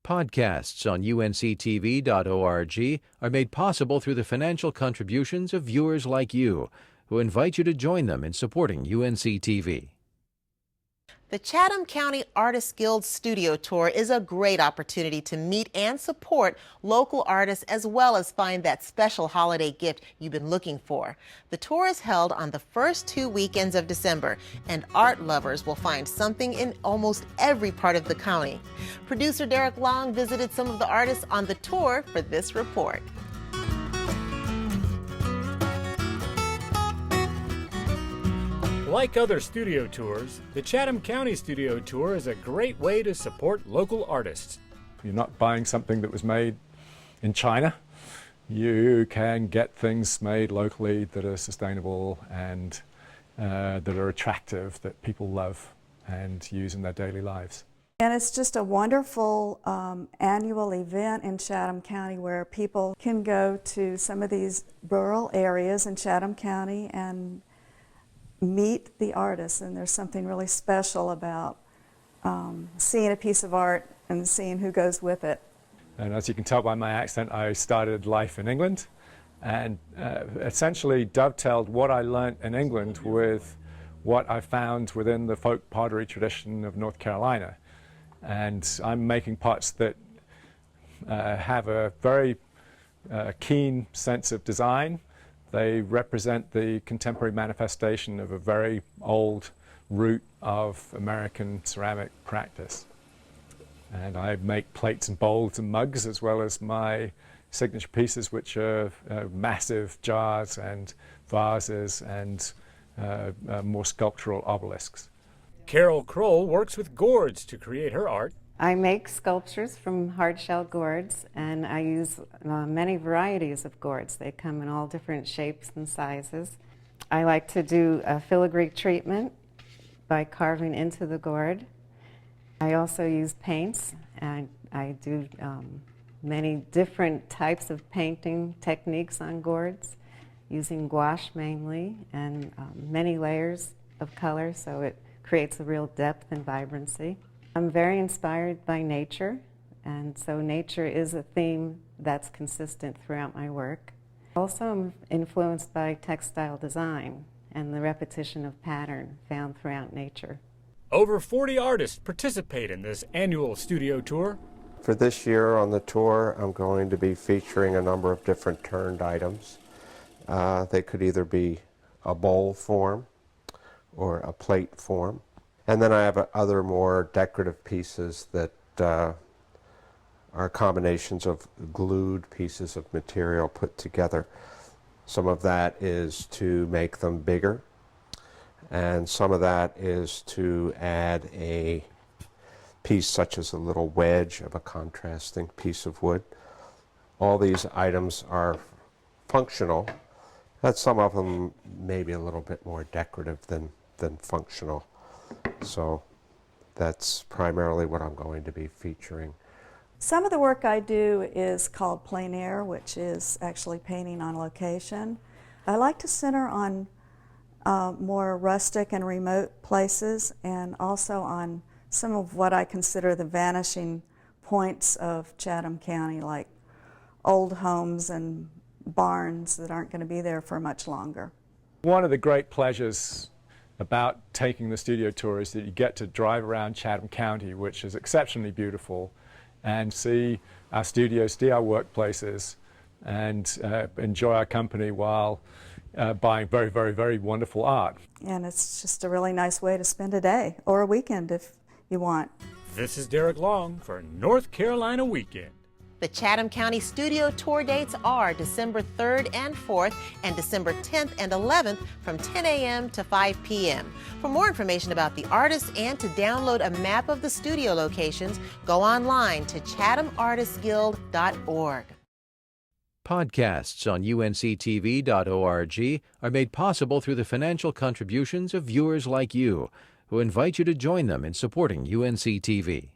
Podcasts on UNC-TV.org are made possible through the financial contributions of viewers like you, who invite you to join them in supporting UNC-TV. The Chatham County Artists Guild Studio Tour is a great opportunity to meet and support local artists, as well as find that special holiday gift you've been looking for. The tour is held on the first 2 weekends of December, and art lovers will find something in almost every part of the county. Producer Derek Long visited some of the artists on the tour for this report. Like other studio tours, the Chatham County Studio Tour is a great way to support local artists. You're not buying something that was made in China. You can get things made locally that are sustainable and that are attractive, that people love and use in their daily lives. And it's just a wonderful annual event in Chatham County where people can go to some of these rural areas in Chatham County and meet the artists, and there's something really special about seeing a piece of art and seeing who goes with it. And as you can tell by my accent, I started life in England and essentially dovetailed what I learned in England with what I found within the folk pottery tradition of North Carolina. And I'm making pots that have a very keen sense of design. They represent the contemporary manifestation of a very old root of American ceramic practice. And I make plates and bowls and mugs, as well as my signature pieces, which are massive jars and vases and more sculptural obelisks. Carol Kroll works with gourds to create her art. I make sculptures from hard-shell gourds, and I use many varieties of gourds. They come in all different shapes and sizes. I like to do a filigree treatment by carving into the gourd. I also use paints, and I do many different types of painting techniques on gourds, using gouache mainly, and many layers of color, so it creates a real depth and vibrancy. I'm very inspired by nature, and so nature is a theme that's consistent throughout my work. Also, I'm influenced by textile design and the repetition of pattern found throughout nature. Over 40 artists participate in this annual studio tour. For this year on the tour, I'm going to be featuring a number of different turned items. They could either be a bowl form or a plate form. And then I have other more decorative pieces that are combinations of glued pieces of material put together. Some of that is to make them bigger, and some of that is to add a piece such as a little wedge of a contrasting piece of wood. All these items are functional, but some of them may be a little bit more decorative than functional. So that's primarily what I'm going to be featuring. Some of the work I do is called plein air, which is actually painting on location. I like to center on more rustic and remote places, and also on some of what I consider the vanishing points of Chatham County, like old homes and barns that aren't going to be there for much longer. One of the great pleasures about taking the studio tour is that you get to drive around Chatham County, which is exceptionally beautiful, and see our studios, see our workplaces, and enjoy our company while buying very, very, very wonderful art. And it's just a really nice way to spend a day or a weekend if you want. This is Derek Long for North Carolina Weekend. The Chatham County Studio Tour dates are December 3rd and 4th and December 10th and 11th from 10 a.m. to 5 p.m. For more information about the artists and to download a map of the studio locations, go online to chathamartistsguild.org. Podcasts on UNC-TV.org are made possible through the financial contributions of viewers like you, who invite you to join them in supporting UNC-TV.